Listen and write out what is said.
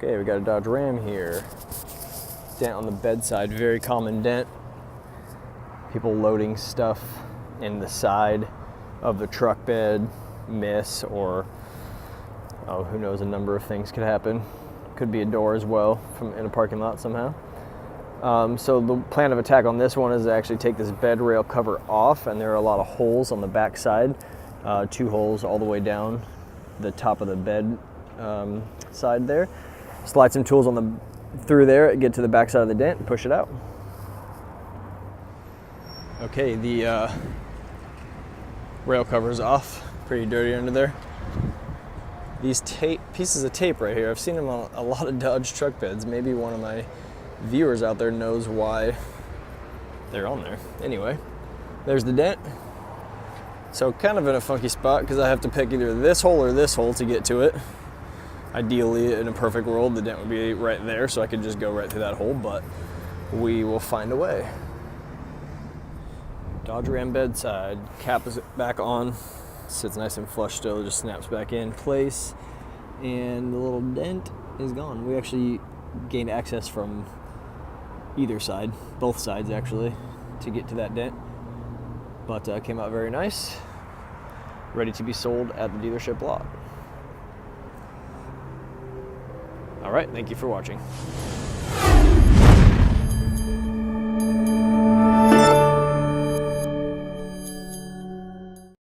Okay, we got a Dodge Ram here. Dent on the bedside, very common dent. People loading stuff in the side of the truck bed, miss, or who knows, a number of things could happen. Could be a door as well from in a parking lot somehow. So the plan of attack on this one is to actually take this bed rail cover off, and there are a lot of holes on the back side, 2 holes all the way down the top of the bed side there. Slide some tools through there, get to the back side of the dent, and push it out. Okay, the rail cover's off, pretty dirty under there. These pieces of tape right here, I've seen them on a lot of Dodge truck beds. Maybe one of my viewers out there knows why they're on there. Anyway, there's the dent. So kind of in a funky spot because I have to pick either this hole or this hole to get to it. Ideally, in a perfect world, the dent would be right there, so I could just go right through that hole, but we will find a way. Dodge Ram bedside, cap is back on, sits nice and flush still, just snaps back in place, and the little dent is gone. We actually gained access from either side, both sides actually, to get to that dent, but came out very nice, ready to be sold at the dealership lot. All right, thank you for watching.